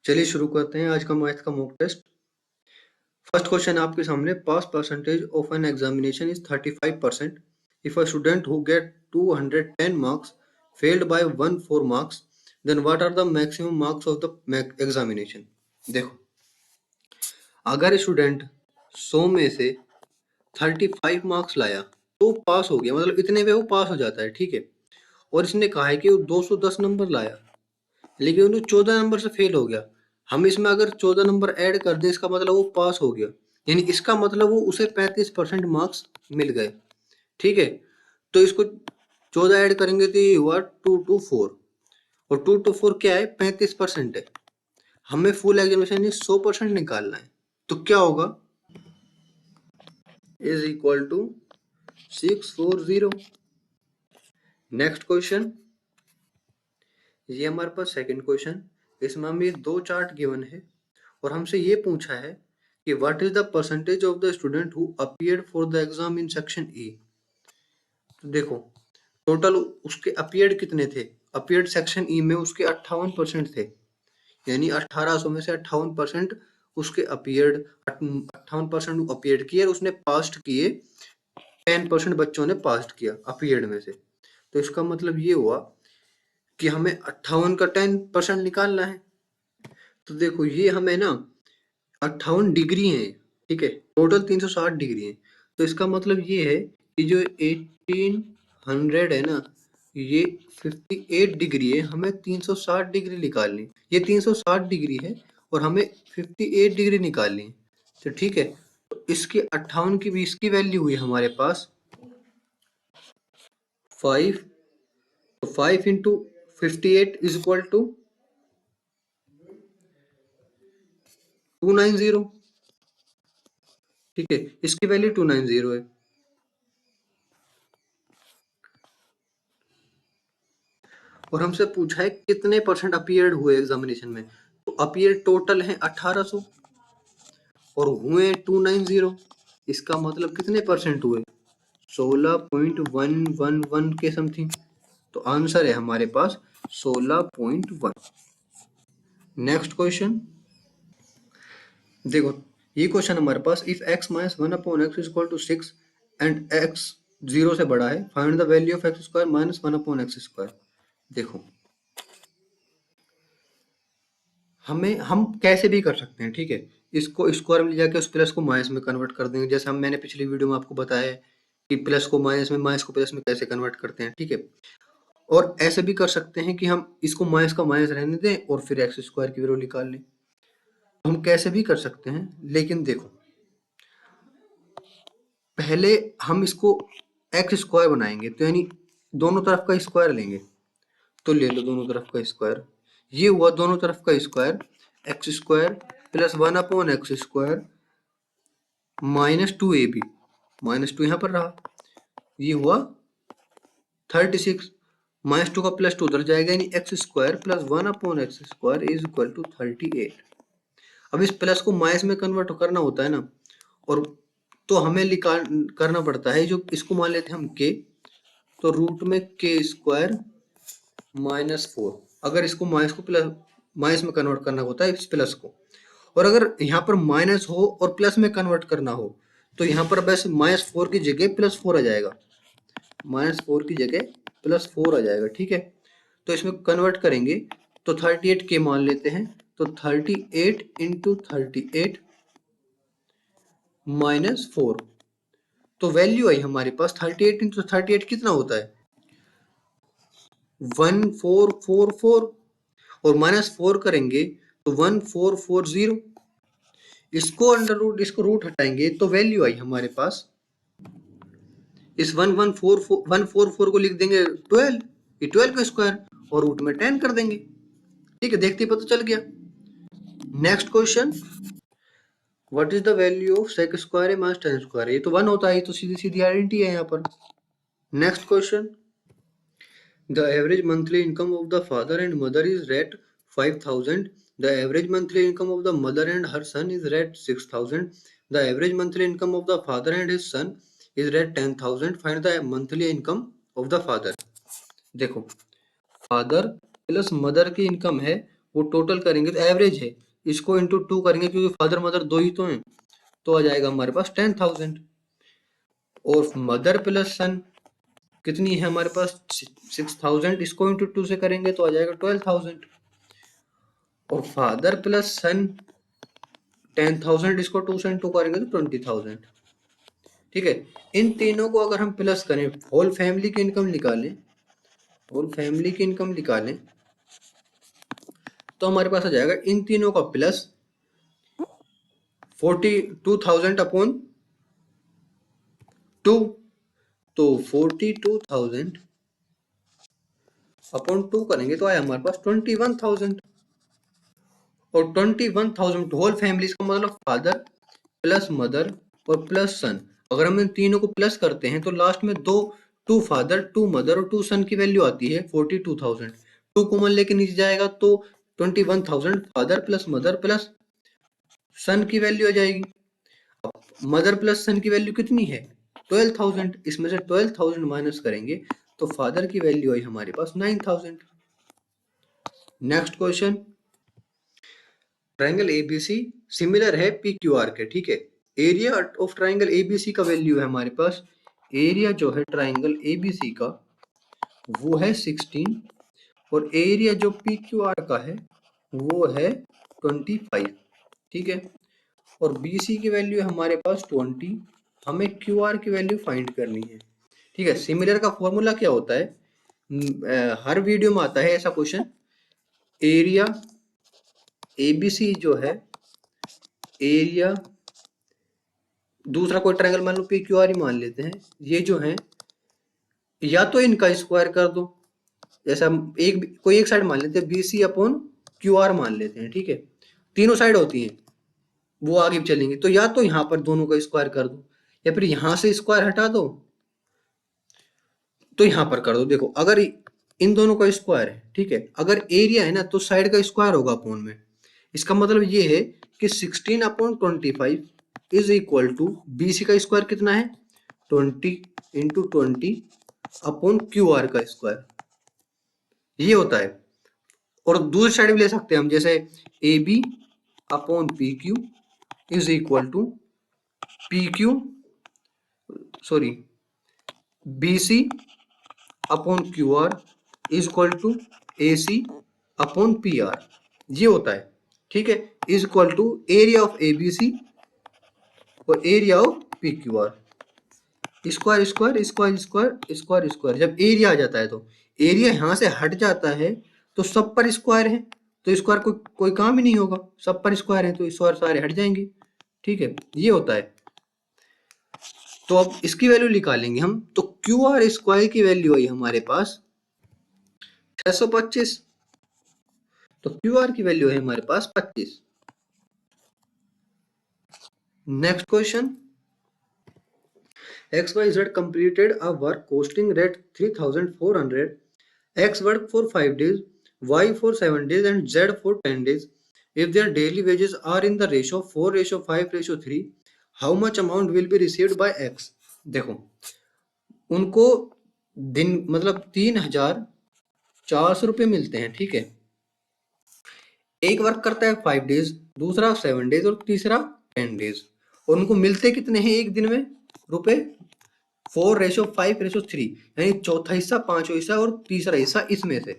चलिए शुरू करते हैं आज का मैथ का मॉक टेस्ट। फर्स्ट क्वेश्चन आपके सामने, pass percentage of an examination is 35%। If a student who get 210 marks failed by 1 4 marks, then what are the maximum marks of the examination. देखो, अगर स्टूडेंट 100 में से 35 मार्क्स लाया तो पास हो गया, मतलब इतने पे वो पास हो जाता है, ठीक है। और इसने कहा है कि वो 210 नंबर लाया लेकिन उन्हें 14 नंबर से फेल हो गया। हम इसमें अगर 14 नंबर ऐड कर दें, इसका मतलब वो पास हो गया, यानी इसका मतलब वो उसे 35% मार्क्स मिल गए, ठीक है। तो इसको 14 ऐड करेंगे तो ये हुआ 224, और 224 क्या है, 35% है। हमें फुल एग्जामिनेशन में 100% निकालना है, तो क्या होगा, is equal to 640। Next question, ये हमारे पास सेकंड क्वेश्चन। इसमें हमें दो चार्ट गिवन है और हमसे ये पूछा है कि what is the percentage of the student who appeared for the exam in section E. तो देखो, टोटल उसके अपीयर्ड कितने थे, अपीयर्ड सेक्शन ई में उसके 58% थे, यानी 1800 में से 58% उसके अपीयर्ड, 58% अपीयर्ड किए और उसने पास्ट किए, 10% बच्चों ने पास्ट किया अपीयर्ड में से। तो इसका मतलब ये हुआ कि हमें 58 का 10% निकालना है। तो देखो, ये हमें ना 58 डिग्री है, ठीक है, टोटल 360 डिग्री है। तो इसका मतलब ये है कि जो 1800 है ना, ये 58 डिग्री है, हमें 360 डिग्री निकालनी। ये 360 डिग्री है और हमें 58 डिग्री निकालनी है, तो ठीक है। तो इसके 58 की भी इसकी वैल्यू हुई हमारे पास 5। तो 5 इंटू 58 इज इक्वल टू 290, ठीक है, इसकी वैल्यू 290 है। और हमसे पूछा है कितने परसेंट अपीयर्ड हुए एग्जामिनेशन में। तो अपीयर्ड टोटल है 1800 और हुए 290, इसका मतलब कितने परसेंट हुए, 16.111 के समथिंग। तो आंसर है हमारे पास 16.1। नेक्स्ट क्वेश्चन, देखो ये क्वेश्चन हमारे पास, if x minus 1/x is equal to 6 and x 0 से बड़ा है, find the value of x square minus 1/x square. देखो, हम कैसे भी कर सकते हैं, ठीक है। इसको स्क्वायर में ले जाके उस प्लस को माइनस में कन्वर्ट कर देंगे, जैसे मैंने पिछली वीडियो में आपको बताया है कि प्लस को माइनस में, माइनस को प्लस में कैसे कन्वर्ट करते हैं, ठीक है। और ऐसे भी कर सकते हैं कि हम इसको माइनस का माइनस रहने दें और फिर एक्स स्क्वायर की वैल्यू निकाल लें। हम कैसे भी कर सकते हैं, लेकिन देखो, पहले हम इसको एक्स स्क्वायर बनाएंगे, तो यानी दोनों तरफ का स्क्वायर लेंगे। तो ले लो दोनों तरफ का स्क्वायर, ये हुआ दोनों तरफ का square, x square plus 1/x square minus 2ab, -2 यहाँ पर रहा, ये हुआ 36, -2 का +2 उधर जाएगा, यानी x square plus 1/x square is equal to 38। अब इस प्लस को माइनस में कन्वर्ट करना होता है ना, और तो हमें निकाल करना पड़ता है, जो इसको मान लेते हैं हम k, तो रूट में k स्क्वायर -4। अगर इसको माइनस को प्लस, माइनस में कन्वर्ट करना होता है इस प्लस को, और अगर यहाँ पर माइनस हो और प्लस में कन्वर्ट करना हो, तो यहाँ पर बस -4 की जगह +4 आ जाएगा, -4 की जगह +4 आ जाएगा, ठीक है। तो इसमें कन्वर्ट करेंगे तो 38 के मान लेते हैं, तो 38 इंटू 38 -4, तो वैल्यू आई हमारे पास 38 इंटू 38 कितना होता है, 1444, और -4 करेंगे तो 1440। इसको अंडर रूट, इसको रूट हटाएंगे तो वैल्यू आई हमारे पास, इस 144 को लिख देंगे 12, ये 12 का स्क्वायर, और रूट में 10 कर देंगे, ठीक है, देखते ही पता चल गया। Next question, what is the value of sec square minus tan square. ये तो 1 होता है, तो सीधी सीधी आइडेंटिटी है यहाँ पर। Next question, the average monthly income of the father and mother is rate 5000, the average monthly income of the mother and her son is rate 6000, the average monthly income of the father and his son is rate 10,000, find the monthly income of the father. देखो, father plus mother की income है वो total करेंगे तो average है, इसको into 2 करेंगे क्योंकि फादर मदर दो ही तो हैं, तो आ जाएगा हमारे पास 10,000। और मदर प्लस सन कितनी है हमारे पास 6,000, इसको इंटू 2 से करेंगे तो आ जाएगा 12,000। और फादर प्लस सन 10,000, इसको 2 से इंटू करेंगे तो 20,000। ठीक है, इन तीनों को अगर हम प्लस करें, होल फैमिली की इनकम निकालें, होल फैमिली की इनकम निकालें, तो हमारे पास आ जाएगा इन तीनों का प्लस 42,000 अपॉन 2, तो 42,000 अपॉन 2 करेंगे तो आया हमारे पास 21,000। और 21,000 होल फैमिली का मतलब फादर प्लस मदर और प्लस सन। अगर हम इन तीनों को प्लस करते हैं तो लास्ट में दो, 2 फादर 2 मदर और 2 सन की वैल्यू आती है 42,000। 2 कॉमन लेके नीचे जाएगा तो 21,000 फादर प्लस मदर प्लस सन की वैल्यू आ जाएगी। अब मदर प्लस सन की वैल्यू कितनी है 12,000, इसमें से 12,000 माइनस करेंगे तो फादर की वैल्यू आई हमारे पास 9,000। Next question, triangle ABC similar है पीक्यूआर के। ठीक है, एरिया ऑफ ट्रायंगल एबीसी का वैल्यू है हमारे पास, एरिया जो है ट्रायंगल एबीसी का वो है 16, और एरिया जो पीक्यूआर का है वो है 25। ठीक है, और बीसी की वैल्यू है हमारे पास 20, हमें क्यूआर की वैल्यू फाइंड करनी है। ठीक है, सिमिलर का फॉर्मूला क्या होता है, हर वीडियो में आता है ऐसा क्वेश्चन, एरिया एबीसी जो है, एरिया दूसरा कोई ट्रायंगल मान लो पी क्यू आर ही मान लेते हैं, ये जो है या तो इनका स्क्वायर कर दो, जैसा एक कोई एक साइड मान लेते हैं बीसी अपॉन क्यू आर मान लेते हैं। ठीक है, तीनों साइड होती हैं वो आगे चलेंगे, तो या तो यहाँ पर दोनों का स्क्वायर कर दो या फिर यहाँ से स्क्वायर हटा दो तो यहाँ पर कर दो। देखो अगर इन दोनों का स्क्वायर है, ठीक है, अगर एरिया है ना तो साइड का स्क्वायर होगा अपॉन में, इसका मतलब ये है कि 16 upon 25 is equal to BC का स्क्वायर कितना है 20 इंटू 20 अपॉन क्यू आर का स्क्वायर, ये होता है। और दूसरी साइड भी ले सकते हैं हम, जैसे A B upon P Q is equal to P Q sorry B C upon Q R is equal to A C upon P R, ये होता है। ठीक है, is equal to area of A B C और area of P Q R, square square square square square square. जब area आ जाता है तो एरिया यहां से हट जाता है तो सब पर स्क्वायर है, तो स्क्वायर कोई काम ही नहीं होगा, सब पर स्क्वायर है तो स्क्वायर सारे हट जाएंगे। ठीक है, ये होता है। तो अब इसकी वैल्यू निकालेंगे हम, तो क्यू आर स्क्वायर की वैल्यू आई हमारे पास 625, तो क्यू आर की वैल्यू है हमारे पास 25। Next question, XYZ completed a work costing rate 3,400, X work for 5 days, Y for 7 days and Z for 10 days. If their daily wages are in the ratio 4:5:3, how much amount will be received by X? देखो उनको दिन मतलब 3,400 रुपये मिलते हैं। ठीक है, एक वर्क करता है 5 डेज, दूसरा 7 डेज और तीसरा 10 डेज, और उनको मिलते कितने हैं एक दिन में रुपए 4:5:3, यानी चौथा हिस्सा पांचवा हिस्सा और तीसरा हिस्सा इसमें से।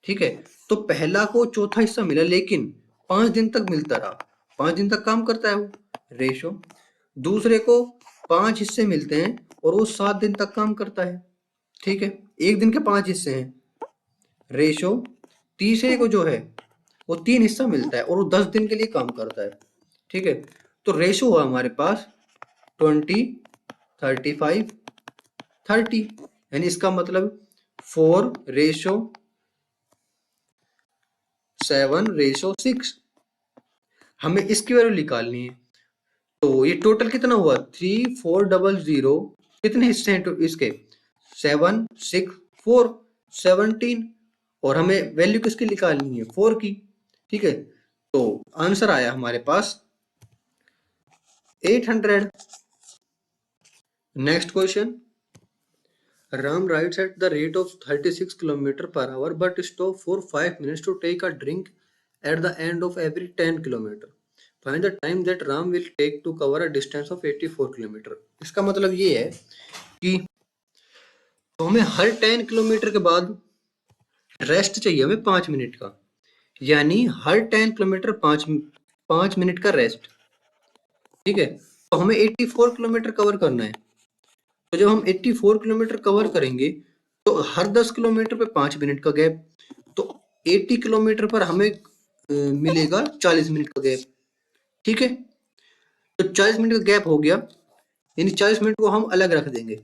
ठीक है, तो पहला को चौथा हिस्सा मिला लेकिन 5 दिन तक मिलता रहा, 5 दिन तक काम करता है वो रेशो। दूसरे को 5 हिस्से मिलते हैं और वो 7 दिन तक काम करता है। ठीक है, एक दिन के 5 हिस्से हैं रेशो। तीसरे को जो है वो 3 हिस्सा मिलता है और वो 10 दिन के लिए काम करता है। ठीक है, तो रेशो हुआ हमारे पास 20, 35, 30, यानी इसका मतलब 4:7:6। हमें इसकी वैल्यू निकालनी है, तो ये टोटल कितना हुआ 3,400, कितने हिस्से हैं तो इसके 7, 6, 4, 17, और हमें वैल्यू किसकी निकालनी है 4 की। ठीक है, तो आंसर आया हमारे पास 800। Next question, Ram rides at the rate of 36 km/h but stop for 5 minutes to take a drink at the end of every 10 kilometer. Find the time that Ram will take to cover a distance of 84 kilometer. इसका मतलब ये है कि तो हमें हर 10 kilometre के बाद rest चाहिए हमें 5 मिनट का, यानी हर 10 किलोमीटर 5 मिनट का रेस्ट। ठीक है, तो हमें 84 किलोमीटर कवर करना है। तो जब हम 84 किलोमीटर कवर करेंगे तो हर 10 किलोमीटर पे 5 मिनट का गैप, तो 80 किलोमीटर पर हमें मिलेगा 40 मिनट का गैप। ठीक है, तो 40 मिनट का गैप हो गया, यानी 40 मिनट को हम अलग रख देंगे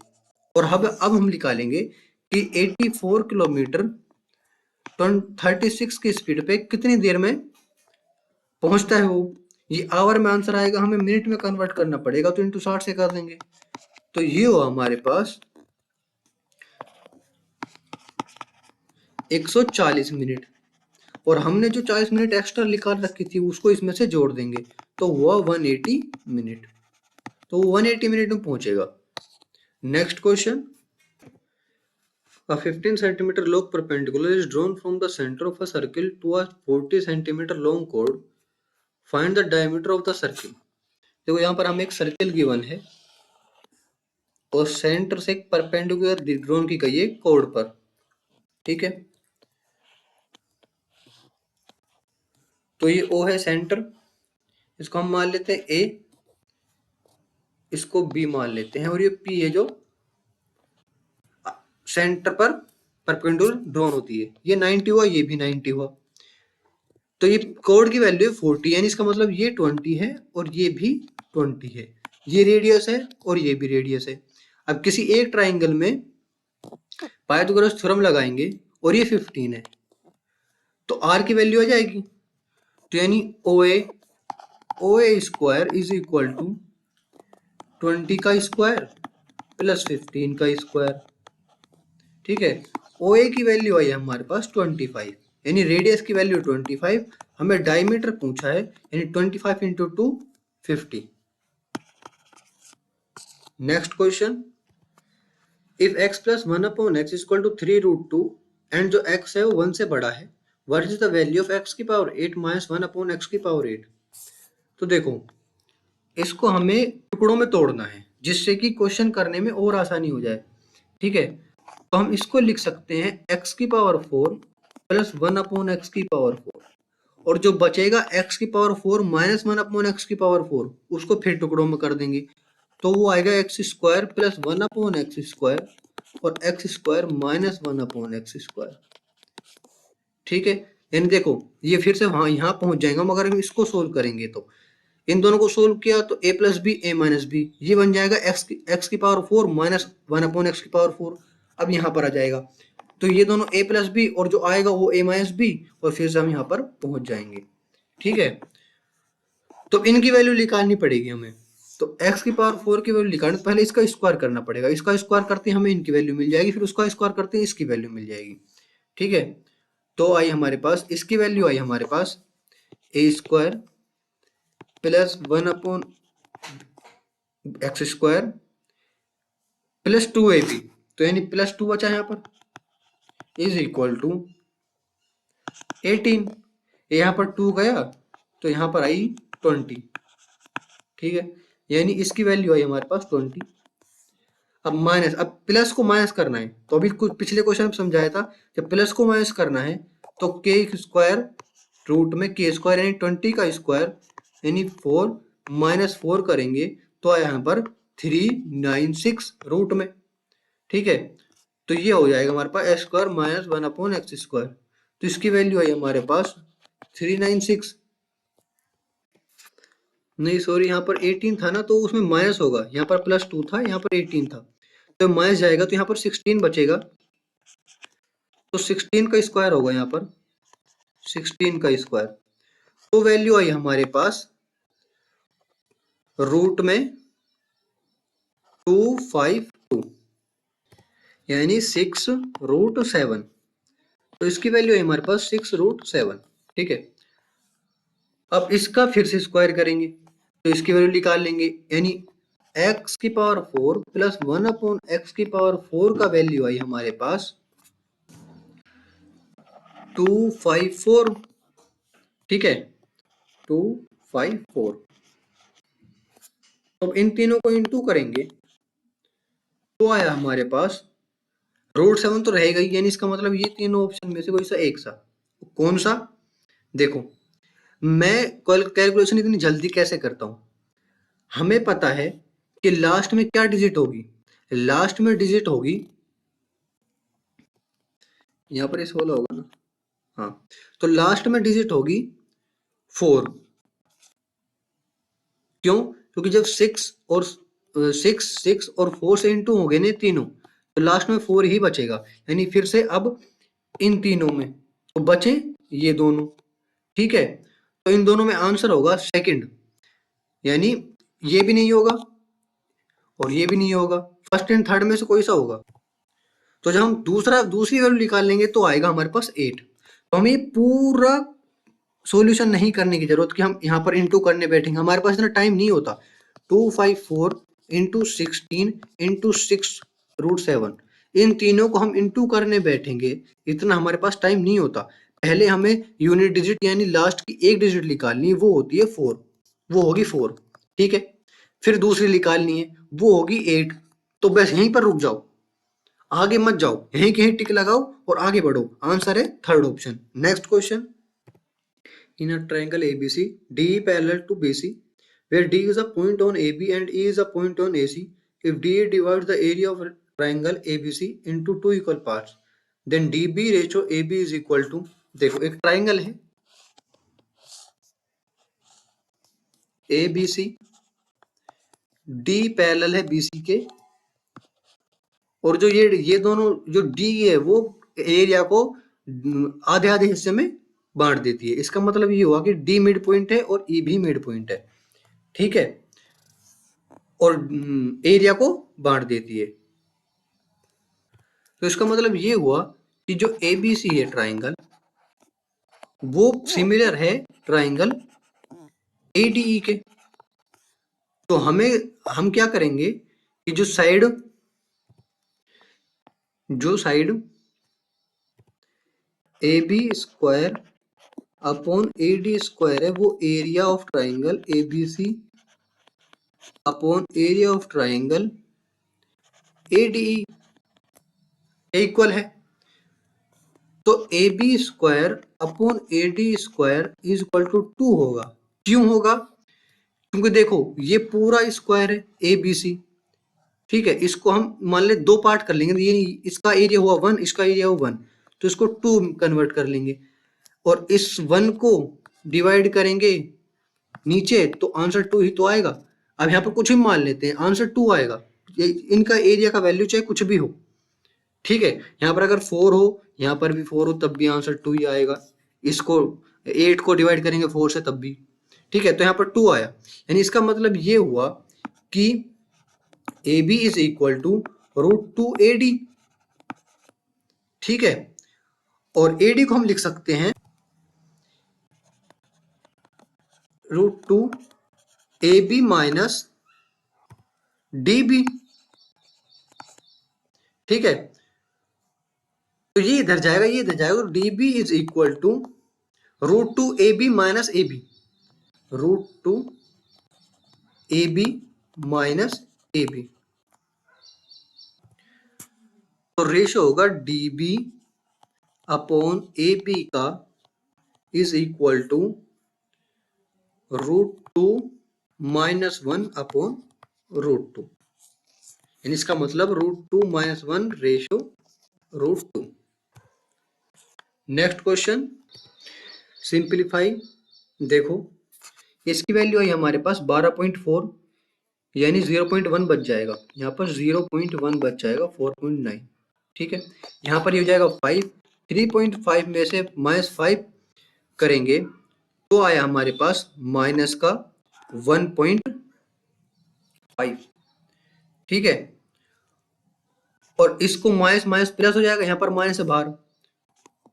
और अब हम निकालेंगे कि 84 किलोमीटर 36 की स्पीड पे कितनी देर में पहुंचता है वो। ये आवर में आंसर आएगा, हमें मिनट में कन्वर्ट करना पड़ेगा, तो इंटू 60 से कर देंगे। तो ये हुआ हमारे पास 140 मिनट, और हमने जो 40 मिनट एक्स्ट्रा निकाल रखी थी उसको इसमें से जोड़ देंगे तो हुआ 180 मिनट। तो 180 मिनट में पहुंचेगा। Next question, a 15 centimeter long perpendicular is drawn from the center of a circle to a 40 centimeter long chord. Find the diameter of the circle. देखो यहाँ पर हमें एक सर्किल गिवन है और सेंटर से एक परपेंडिकुलर ड्रॉन की गई है कोड पर। ठीक है, तो ये O है सेंटर, इसको हम मान लेते हैं A, इसको B मान लेते हैं, और ये P है जो सेंटर पर परपेंडिकुलर ड्रॉन होती है। ये 90 हुआ, ये भी 90 हुआ, तो ये कोड की वैल्यू है 40, यानी इसका मतलब ये 20 है और ये भी 20 है। ये रेडियस है और ये भी रेडियस है। अब किसी एक ट्राइंगल में पाइथागोरस थ्योरम लगाएंगे और ये 15 है, तो आर की वैल्यू आ जाएगी, तो यानी OA square is equal to 20 का स्क्वायर प्लस 15 का स्क्वायर। ठीक है, OA की वैल्यू आई है हमारे पास 25, यानी रेडियस की वैल्यू 25, हमें डायमीटर पूछा है, यानी 25 into 2 50। Next question, if x plus 1 upon x equal to 3√2 and जो x है वो 1 से बड़ा है, what is the value of x की पावर 8 माइनस 1 अपॉन एक्स की पावर 8। तो देखो इसको हमें टुकड़ों में तोड़ना है जिससे कि क्वेश्चन करने में और आसानी हो जाए। ठीक है, तो हम इसको लिख सकते हैं x की पावर 4 प्लस 1 अपॉन एक्स की पावर 4, और जो बचेगा x की पावर 4 माइनस 1 अपॉन एक्स की पावर 4 उसको फिर टुकड़ों में कर देंगे, तो वो आएगा x square plus 1 upon x square और x square minus 1 upon x square. ठीक है, यानी देखो ये फिर से हाँ यहाँ पहुंच जाएगा, मगर हम इसको सोल्व करेंगे तो इन दोनों को सोल्व किया तो a plus B A minus B, ये बन जाएगा एक्स की पावर 4 माइनस 1 अपॉन एक्स की पावर 4। अब यहाँ पर आ जाएगा, तो ये दोनों a प्लस बी और जो आएगा वो a माइनस बी, और फिर से हम यहाँ पर पहुंच जाएंगे। ठीक है, तो इनकी वैल्यू निकालनी पड़ेगी हमें, तो x की पावर 4 की वैल्यू निकालने पहले इसका स्क्वायर करना पड़ेगा, इसका स्क्वायर करते हमें इनकी वैल्यू मिल जाएगी, फिर उसका स्क्वायर करते हैं इसकी वैल्यू मिल जाएगी। ठीक है, तो आई हमारे पास इसकी वैल्यू आई हमारे पास a square plus 1 upon x square plus 2ab, तो यानी प्लस 2 बचा यहाँ पर इज इक्वल टू 18, यहाँ पर 2 गया तो यहाँ पर आई 20। ठीक है, यानी इसकी वैल्यू आई हमारे पास 20। अब माइनस, अब प्लस को माइनस करना है, तो अभी कुछ पिछले क्वेश्चन में समझाया था, जब प्लस को माइनस करना है तो के स्क्वायर रूट में के स्क्वायर यानी 20 का स्क्वायर यानी 4 माइनस 4 करेंगे तो आया यहाँ पर 396 रूट में। ठीक है, तो ये हो जाएगा हमारे पास x square minus 1 upon x square, तो इसकी वैल्यू आई हमारे पास 396, नहीं सॉरी यहाँ पर 18 था ना, तो उसमें माइनस होगा, यहाँ पर प्लस 2 था, यहाँ पर 18 था, तो माइनस जाएगा तो यहाँ पर 16 बचेगा, तो 16 का स्क्वायर होगा यहाँ पर 16 का स्क्वायर, तो वैल्यू आई हमारे पास रूट में 252 यानी 6√7, तो इसकी वैल्यू है हमारे पास 6√7। ठीक है, अब इसका फिर से स्क्वायर करेंगे तो इसकी वैल्यू निकाल लेंगे, यानी x की पावर 4 प्लस 1 अपॉन एक्स की पावर 4 का वैल्यू आई हमारे पास 254। ठीक है, 2 5 4। तो इन तीनों को इनटू करेंगे तो आया हमारे पास रूट 7 तो रहेगा ही, यानी इसका मतलब ये तीनों ऑप्शन में से कोई सा एक सा। कौन सा? देखो मैं कैलकुलेशन इतनी जल्दी कैसे करता हूं। हमें पता है कि लास्ट में क्या डिजिट होगी, लास्ट में डिजिट होगी, यहां पर इस वाला होगा ना, हाँ, तो लास्ट में डिजिट होगी 4। क्यों? क्योंकि जब 6 और 4 से इंटू हो गए ना तीनों, तो लास्ट में 4 ही बचेगा। यानी फिर से अब इन तीनों में तो बचे ये दोनों, ठीक है, तो इन दोनों में आंसर होगा सेकंड, यानी ये भी नहीं होगा और ये भी नहीं होगा, फर्स्ट एंड थर्ड में से कोई सा होगा। तो जब हम दूसरी वैल्यू निकाल लेंगे तो आएगा हमारे पास 8। तो हमें पूरा सॉल्यूशन नहीं करने की जरूरत कि हम यहाँ पर इंटू करने बैठेंगे, हमारे पास इतना टाइम नहीं होता। 254 इंटू 16 इंटू 6√7, इन तीनों को हम इंटू करने बैठेंगे, इतना हमारे पास टाइम नहीं होता। पहले हमें यूनिट डिजिट यानी लास्ट की एक डिजिट निकालनी है, वो होती है 4, वो होगी 4, ठीक है। फिर दूसरी निकालनी है, वो होगी 8। तो बस यहीं पर रुक जाओ, आगे मत जाओ, यहीं कहीं टिक लगाओ और आगे बढ़ो। आंसर है third option. Next question, in a triangle ABC, DE parallel to BC, where D is a point on AB and E is a point on AC. If DE divides the area of a triangle ABC into two equal parts, then DB ratio AB is equal to, देखो एक triangle है ABC, D parallel है BC के, और जो ये दोनों जो D है वो एरिया को आधे आधे हिस्से में बांट देती है। इसका मतलब ये हुआ कि D मिड पॉइंट है और E भी मिड पॉइंट है, ठीक है, और एरिया को बांट देती है। तो इसका मतलब ये हुआ कि जो ABC है ट्राइंगल, वो सिमिलर है ट्राइंगल ADE के। तो हम क्या करेंगे कि जो side AB square upon AD square है, वो area of triangle ABC upon area of triangle ADE equal है। तो AB square upon AD square is equal to 2 होगा। क्यों होगा? क्योंकि देखो ये पूरा स्क्वायर है ABC, ठीक है, इसको हम मान ले दो पार्ट कर लेंगे, ये इसका एरिया हुआ 1, इसका एरिया हुआ 1, तो इसको 2 कन्वर्ट कर लेंगे और इस 1 को डिवाइड करेंगे नीचे, तो आंसर 2 ही तो आएगा। अब यहाँ पर कुछ भी मान लेते हैं, आंसर 2 आएगा। इनका एरिया का वैल्यू चाहे कुछ भी हो, ठीक है, यहाँ पर अगर 4 हो, यहाँ पर भी 4 हो, तब भी आंसर 2 ही आएगा। इसको 8 को डिवाइड करेंगे 4 से तब भी, ठीक है, तो यहाँ पर 2 आया। यानी इसका मतलब ये हुआ कि AB is equal to √2AD, ठीक है, और AD को हम लिख सकते हैं √2AB माइनस DB, ठीक है, तो ये इधर जाएगा, ये इधर जाएगा, DB is equal to √2AB minus AB, √2AB minus AB, तो रेशो होगा DB अपॉन AB का is equal to √2 minus 1 upon √2, यानी इसका मतलब √2 minus 1 ratio √2। Next question, simplify. देखो इसकी वैल्यू आई हमारे पास 12.4, यानी 0.1 बच जाएगा, यहाँ पर 0.1 बच जाएगा 4.9, ठीक है, यहाँ पर ये हो जाएगा 5, 3.5 में से -5 करेंगे तो आया हमारे पास माइनस का 1.5, ठीक है, और इसको माइनस माइनस प्लस हो जाएगा, यहाँ पर माइनस है बाहर,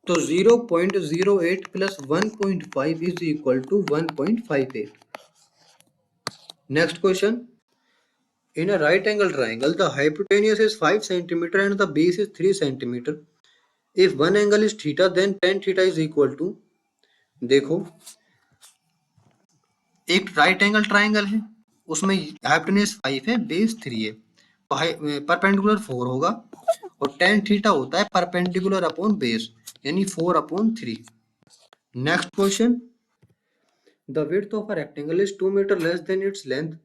तो 0.08 plus 1.5 is equal to 1.58। Next question, in a right angle triangle the hypotenuse is 5 centimeter and the base is 3 centimeter. If one angle is theta then tan theta is equal to, देखो एक right angle triangle है, उसमें hypotenuse 5 है, base 3 है, तो perpendicular 4 होगा, और tan theta होता है परपेंडिकुलर अपॉन बेस, यानी 4/3। Next question, the width of a rectangle is 2 meter less than its length.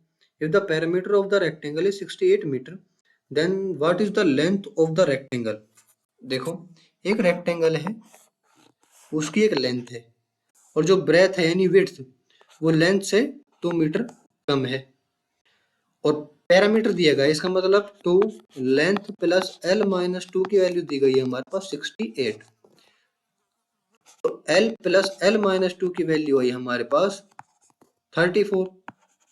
If the perimeter of the rectangle is 68 meter, then what is the length of the rectangle? देखो, एक rectangle है, उसकी एक length है, और जो breath है यानी विड्थ, वो लेंथ से 2 मीटर कम है, और पैरामीटर दिया गया है, इसका मतलब 2 लेंथ प्लस l माइनस 2 की वैल्यू दी गई है हमारे पास 68, तो l प्लस l माइनस 2 की वैल्यू आई हमारे पास 34,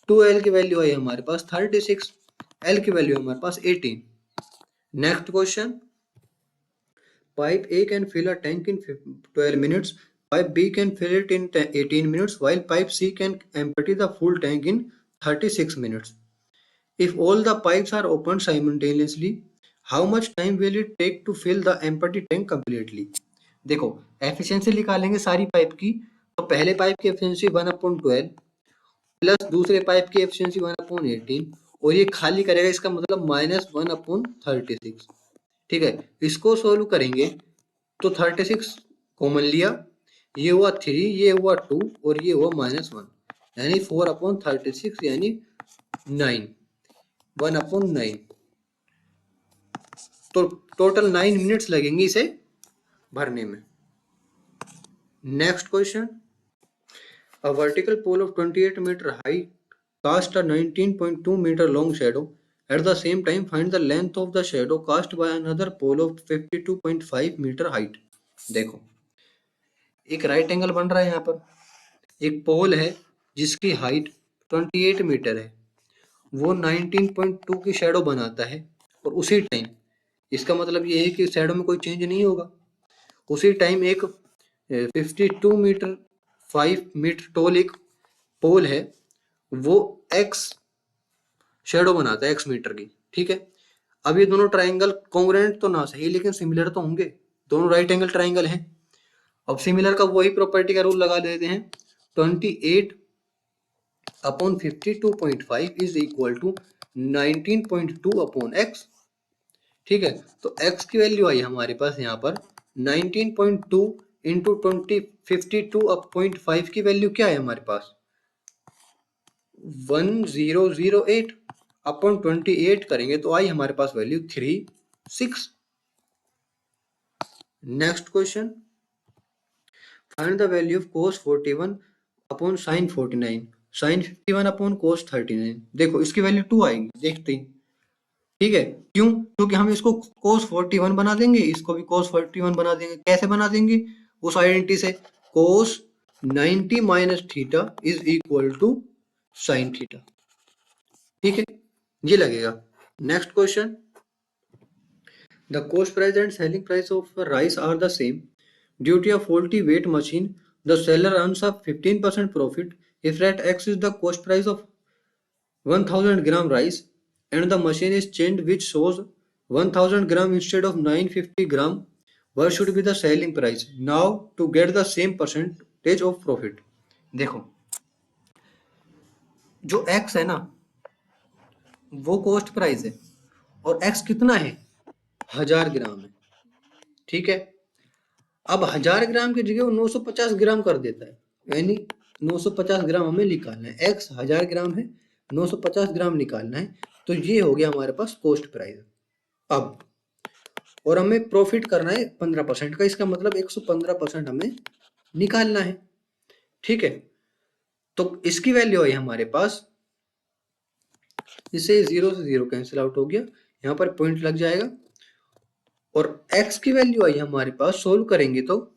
2l की वैल्यू आई हमारे पास 36, l की वैल्यू हमारे पास 18। Next question, pipe A can fill a tank in 12 minutes, pipe B can fill it in 18 minutes, while pipe C can empty the full tank in 36 minutes. If all the pipes are opened simultaneously, how much time will it take to fill the empty tank completely? देखो, efficiency निकालेंगे सारी pipe की, तो पहले pipe की efficiency 1/12 plus दूसरे pipe की efficiency 1/18, और ये खाली करेगा, इसका मतलब -1/36। ठीक है, इसको सोल्व करेंगे तो 36 कॉमन लिया, ये हुआ 3, ये हुआ 2, और ये हुआ -1, यानी 4/36 यानी 9, 1/9, तो टोटल 9 मिनट्स लगेंगे इसे भरने में। Next question, a vertical pole of 28 metre height cast a 19.2 meter long shadow. At the same time, find the length of the shadow cast by another pole of 52.5 meter height. देखो, एक right angle बन रहा है, यहाँ पर एक पोल है जिसकी हाइट 28 मीटर है, वो 19.2 की शेडो बनाता है, और उसी टाइम, इसका मतलब ये है कि शेडो में कोई चेंज नहीं होगा, उसी टाइम एक 52 मीटर 5 मीटर टोल एक पोल है, वो x शेडो बनाता है x मीटर की। ठीक है, अब ये दोनों ट्राइंगल कॉन्ग्रुएंट तो ना सही, लेकिन सिमिलर तो होंगे, दोनों राइट एंगल ट्राइंगल हैं। अब सिमिलर का वही प्रॉपर्टी का रूल लगा देते हैं, 28/52.5 इज इक्वल टू 19.2/x। ठीक है, तो x की वैल्यू आई हमारे पास यहाँ पर 19.2 इंटू 52.5 की वैल्यू क्या है हमारे पास 1008 अपन 28 करेंगे तो आई हमारे पास value 36। Next question, find the value of cos 41 upon sin 49, sin 51 upon cos 39। देखो, इसकी वैल्यू 2 आएगी, देखते ही। ठीक है, क्यों? क्योंकि हम इसको cos 41 बना देंगे, इसको भी cos 41 बना देंगे। कैसे बना देंगे? उस आइडेंटिटी से, cos 90 minus theta is equal to sin theta. ठीक है, ये लगेगा। Next question, the cost price and selling price of rice are the same due to a faulty weight machine. The seller earns a 15% profit if at X is the cost price of 1000 gram rice and the machine is changed which shows 1000 gram instead of 950 gram. What should be the selling price now to get the same percentage of profit? देखो, जो X है ना, वो cost price है, और X कितना है 1000 ग्राम है। ठीक है, अब 1000 ग्राम की जगह वो 950 ग्राम कर देता है, यानी 950 ग्राम हमें निकालना है। X 1000 ग्राम है, 950 ग्राम निकालना है, तो ये हो गया हमारे पास कॉस्ट प्राइस। अब और हमें प्रॉफिट करना है 15% का, इसका मतलब 115% हमें निकालना है। ठीक है, तो इसकी वैल्यू आई हमारे पास, इससे 0 से 0 कैंसिल आउट हो गया, यहाँ पर पॉइंट लग जाएगा, और x की वैल्यू आई हमारे पास, सोल्व करेंगे तो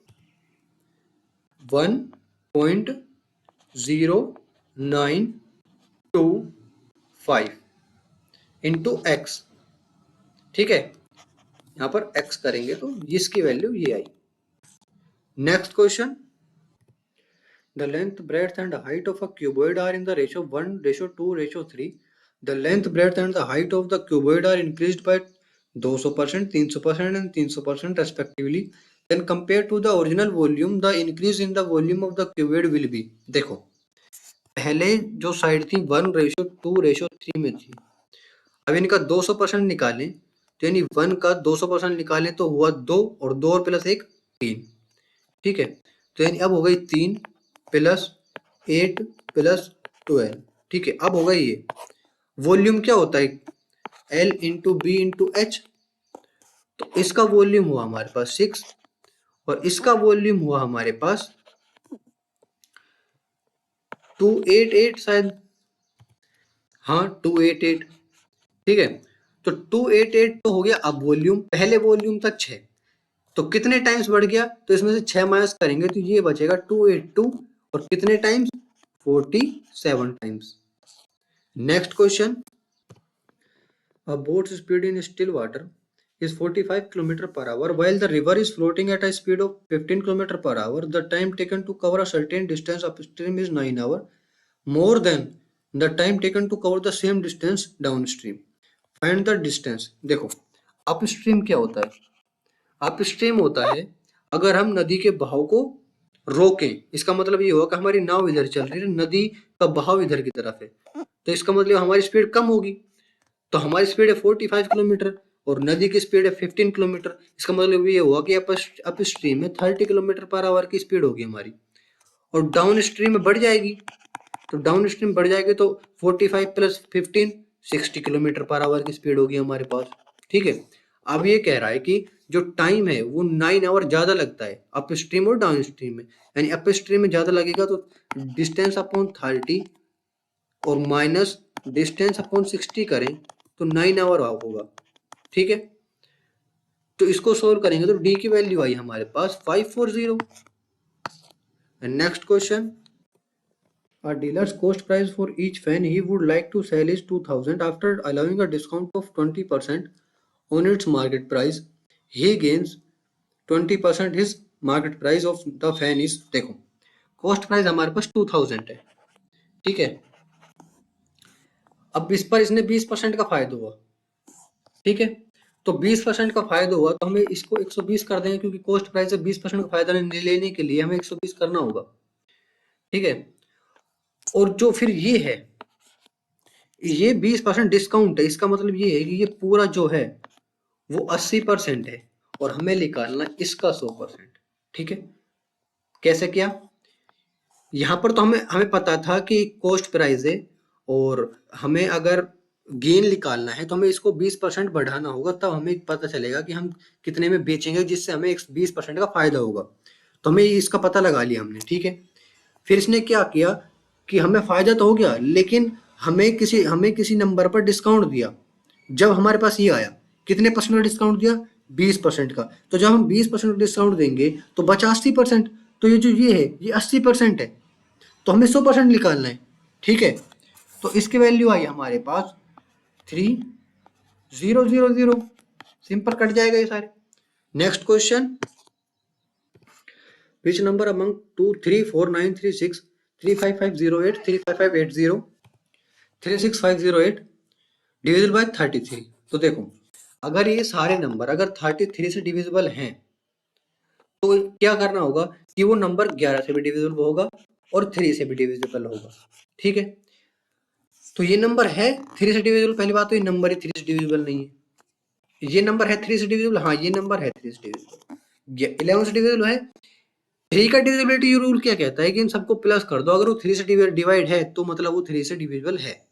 1.0925 इंटू x। ठीक है, यहाँ पर x करेंगे तो इसकी वैल्यू ये आई। Next question, the length breadth and height of a cuboid are in the ratio 1:2:3। The length breadth and the height of the cuboid are increased by 200%, 300% and 300% respectively, then compared to the original volume the increase in the volume of the cuboid will be। देखो, पहले जो side थी 1:2:3 में थी। अब इनका 200% निकालें तो यानी 1 का 200% निकालें तो हुआ 2 और 2 और प्लस 1 3। ठीक है, तो यानी अब हो गई 3 प्लस 8 प्लस 12। ठीक है, अब हो गई ये वॉल्यूम क्या होता है L into B into H. तो इसका वॉल्यूम हुआ हमारे पास 6 और इसका वॉल्यूम हुआ हमारे पास 288 शायद, हाँ 288। ठीक है, तो 288 तो हो गया अब वॉल्यूम, पहले वॉल्यूम था 6, तो कितने टाइम्स बढ़ गया, तो इसमें से 6 माइनस करेंगे तो ये बचेगा 282 और कितने times 47 times. Next question, a boat's speed in still water is 45 km per hour while the river is floating at a speed of 15 km per hour. The time taken to cover a certain distance upstream is 9 hours, more than the time taken to cover the same distance downstream. Find the distance. देखो upstream क्या होता है, upstream होता है अगर हम नदी के बहाव को रोकें, इसका मतलब ये होगा कि हमारी नाव इधर चल रही है, नदी का बहाव इधर की तरफ है, तो इसका मतलब हमारी स्पीड कम होगी। तो हमारी स्पीड है 45 किलोमीटर और नदी की स्पीड है 15 किलोमीटर। इसका मतलब ये हुआ कि अप स्ट्रीम में 30 किलोमीटर पर आवर की स्पीड होगी हमारी और डाउन स्ट्रीम में बढ़ जाएगी। तो डाउन स्ट्रीम बढ़ जाएगी तो 45 प्लस 15 60 किलोमीटर पर आवर की स्पीड होगी हमारे पास। ठीक है, अब ये कह रहा है कि जो टाइम है वो 9 आवर ज्यादा लगता है अप स्ट्रीम और डाउन स्ट्रीम में, यानी अप स्ट्रीम में ज्यादा लगेगा तो डिस्टेंस अपॉन 30 और माइनस डिस्टेंस अपॉन 60 करें तो 9 आवर होगा। ठीक है, तो इसको सोल्व करेंगे तो डी की वैल्यू आई हमारे पास 540। Next question, a dealer's cost price for each fan he would like to sell is 2000 after allowing a discount of 20% on its market price. He gains 20% his market price of the fan is, देखो cost price हमारे पास 2000 है। ठीक है, अब इस पर इसने 20% का फायदा हुआ। ठीक है, तो 20% का फायदा हुआ तो हमें इसको 120 कर देंगे क्योंकि कॉस्ट प्राइस से 20% का फायदा लेने के लिए हमें 120 करना होगा। ठीक है, और जो फिर ये है ये 20% डिस्काउंट है, इसका मतलब ये है कि ये पूरा जो है वो 80% है और हमें निकालना इसका 100%। ठीक है, कैसे किया, यहाँ पर तो हमें हमें पता था कि कॉस्ट प्राइस है और हमें अगर गेन निकालना है तो हमें इसको 20% बढ़ाना होगा, तब हमें पता चलेगा कि हम कितने में बेचेंगे जिससे हमें 20% का फायदा होगा। तो हमें इसका पता लगा लिया हमने। ठीक है, फिर इसने क्या किया कि हमें फायदा तो हो गया लेकिन हमें किसी नंबर पर डिस्काउंट दिया। जब हमारे पास ये आया कितने परसेंट का डिस्काउंट दिया, 20% का, तो जब हम 20% डिस्काउंट देंगे तो बचा 80%, तो ये जो ये है ये 80% है, तो हमें 100% निकालना है। ठीक है, तो इसकी वैल्यू आई हमारे पास 3000। सिंपल कट जाएगा ये सारे। Next question, which number among 2 3 4 9 3 6 3 5 5 0 8 3 5 5 8 0 3 6 5 0 8 divisible by 33। तो देखो अगर ये सारे नंबर अगर 33 से डिविजिबल हैं तो क्या करना होगा कि वो नंबर 11 से भी डिविजिबल होगा और 3 से भी डिविजिबल होगा। ठीक है, तो ये नंबर है 3 से डिविजिबल, पहली बात तो ये नंबर ही 3 से डिविजिबल नहीं है। ये नंबर है 3 से डिविजिबल, हाँ ये नंबर है 3 से डिविजिबल। 11 से डिविजिबल है। 3 का डिविजिबिलिटी रूल क्या कहता है कि इन सबको प्लस कर दो, अगर वो 3 से डिवाइड है तो मतलब वो 3 से डिविजिबल है।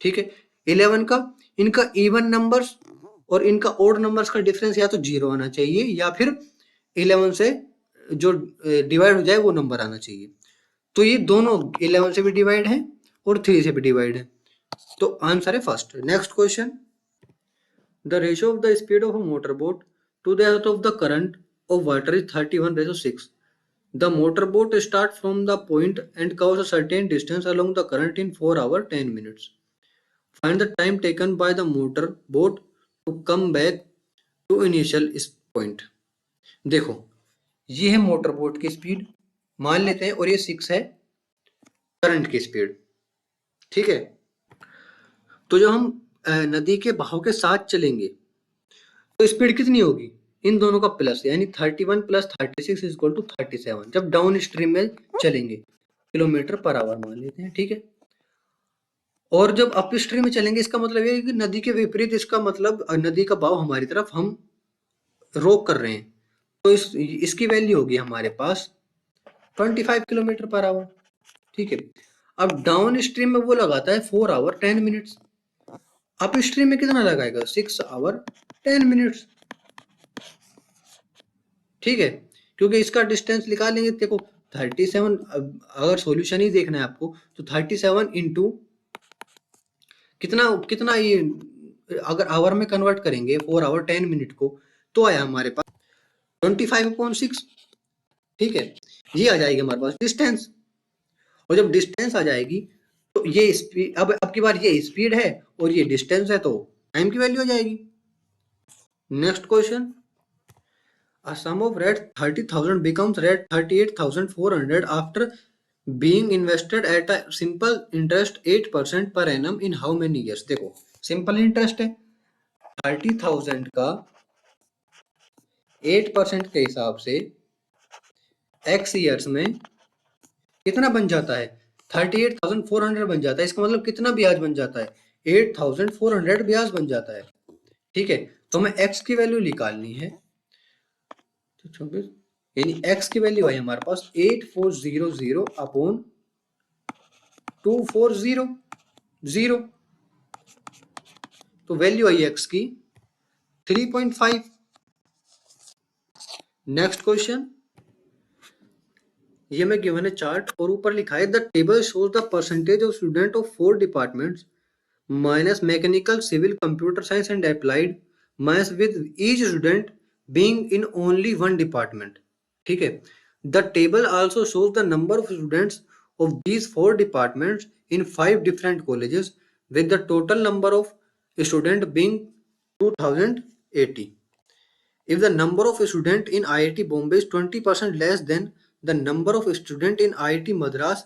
ठीक है, 11 का इनका इवन नंबर्स और इनका ओड नंबर्स का डिफरेंस या तो 0 आना चाहिए या फिर 11 से जो डिवाइड हो जाए वो नंबर आना चाहिए। तो ये दोनों 11 से भी डिवाइड है और 3 से भी डिवाइड है, तो आंसर है first. Next question, the ratio of the speed of a motor boat to that of the current of water is 31:6। The motorboat starts from the point and covers a certain distance along the current in 4 hours 10 minutes. Find the time taken by the motorboat to come back to initial point. देखो ये है motorboat की speed मान लेते हैं और ये 6 है करंट की स्पीड। ठीक है, तो जब हम नदी के बहाव के साथ चलेंगे तो स्पीड कितनी होगी, इन दोनों का प्लस यानी 31 + 36 = 37 जब डाउन स्ट्रीम में चलेंगे। किलोमीटर पर आवर मान लेते हैं, ठीक है। और जब अप स्ट्रीम में चलेंगे इसका मतलब ये है कि नदी के विपरीत, इसका मतलब नदी का बहाव हमारी तरफ हम रोक कर रहे हैं, तो इसकी वैल्यू होगी हमारे पास 25 किलोमीटर पर आवर, ठीक है। अब डाउन स्ट्रीम में वो लगाता है 4 आवर 10 मिनट्स, अप स्ट्रीम में कितना लगाएगा 6 आवर 10 मिनट्स, ठीक है। क्योंकि इसका डिस्टेंस निकाल लेंगे, देखो 37, अगर सॉल्यूशन ही देखना है आपको तो 37 इंटू कितना कितना ये अगर आवर में कन्वर्ट करेंगे 4 आवर 10 मिनट को, तो आया हमारे पास 25/6, ठीक है। ये आ जाएगी हमारे पास डिस्टेंस, और जब डिस्टेंस आ जाएगी तो ये स्पीड, अब की बार ये स्पीड है और ये डिस्टेंस है, तो टाइम की वैल्यू आ जाएगी। Next question, a sum of rate 30,000 becomes rate 38,400 after being invested at a simple interest 8% per annum in how many years। देखो सिंपल इंटरेस्ट है, 30,000 का 8% के हिसाब से x ईयर्स में कितना बन जाता है, 38,400 बन जाता है। इसका मतलब कितना ब्याज बन जाता है, 8,400 ब्याज बन जाता है, ठीक है। तो हमें x की वैल्यू निकालनी है, तो 24 यानी x की वैल्यू है हमारे पास 8400 अपॉन 2400, तो वैल्यू आई x की 3.5। नेक्स्ट क्वेश्चन, ये में गिवन है चार्ट और ऊपर लिखा है the table shows the percentage of student of 4 departments minus mechanical, civil, computer science and applied, minus with each student being in only one department, ठीक है। The table also shows the number of students of these 4 departments in 5 different colleges with the total number of student being 2080। If the number of students in IIT Bombay is 20% less than the number of students in IIT Madras,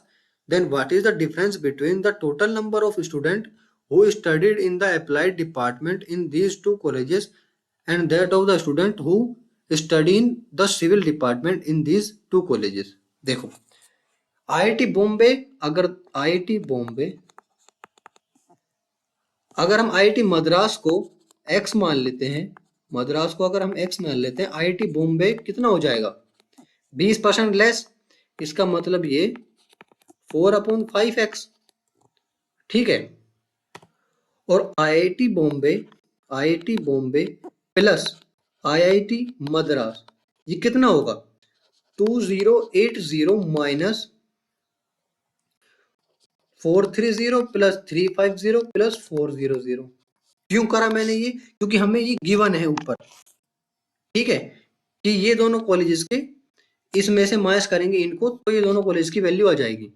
then what is the difference between the total number of students who studied in the applied department in these two colleges and that of the student who study in the civil department in these two colleges। देखो IIT Bombay, अगर हम IIT Madras को x मान लेते हैं, मद्रास को अगर हम x मान लेते हैं, IIT बॉम्बे कितना हो जाएगा 20% लेस, इसका मतलब ये 4/5x, ठीक है। और IIT Bombay plus IIT Madras ये कितना होगा 2080 माइनस 430 प्लस 350 प्लस 400। क्यों करा मैंने ये, क्योंकि हमें ये गिवन है ऊपर, ठीक है, कि ये दोनों कॉलेजेस के इसमें से माइनस करेंगे इनको तो ये दोनों कॉलेज की वैल्यू आ जाएगी,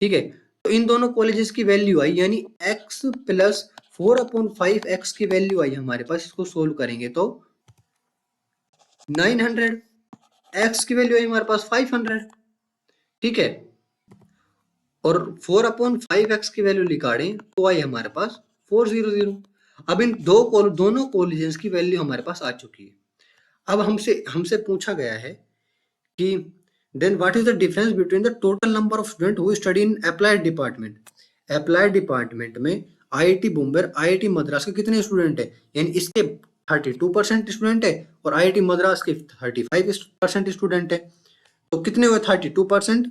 ठीक है। तो इन दोनों कॉलेजेस की वैल्यू आई यानी x प्लस 4/5x की वैल्यू आई हमारे पास। इसको सोल्व करेंगे तो 900, x की वैल्यू आई हमारे पास 500, ठीक है। और 4/5x की वैल्यू निकालें तो आई हमारे पास 400। अब इन दोनों कॉलेजेस की वैल्यू हमारे पास आ चुकी है। अब हमसे पूछा गया है कि then what is the difference between the total number of student who study in applied department. Applied department में IIT बॉम्बे, IIT मद्रास के कितने स्टूडेंट है, यानी इसके 32% स्टूडेंट है और IIT मद्रास के 35% स्टूडेंट है, तो कितने हुए 32%।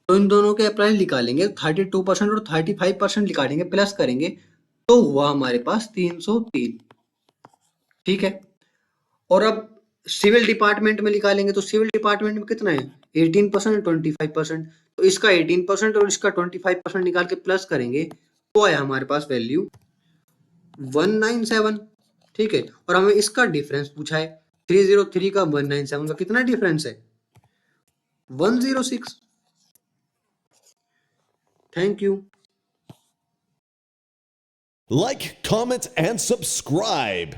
तो इन दोनों के अप्लाई निकालेंगे 32% और 35% निकालेंगे, प्लस करेंगे तो हुआ हमारे पास 303, ठीक है। और अब सिविल डिपार्टमेंट में निकालेंगे तो सिविल डिपार्टमेंट में कितना है 18% 25%, तो इसका 18% और इसका 25% निकाल के प्लस करेंगे तो आया हमारे पास वैल्यू 197, ठीक है। और हमें इसका डिफरेंस पूछा है 303 का 197 का कितना डिफरेंस है 106। Thank you. Like, comment, and subscribe.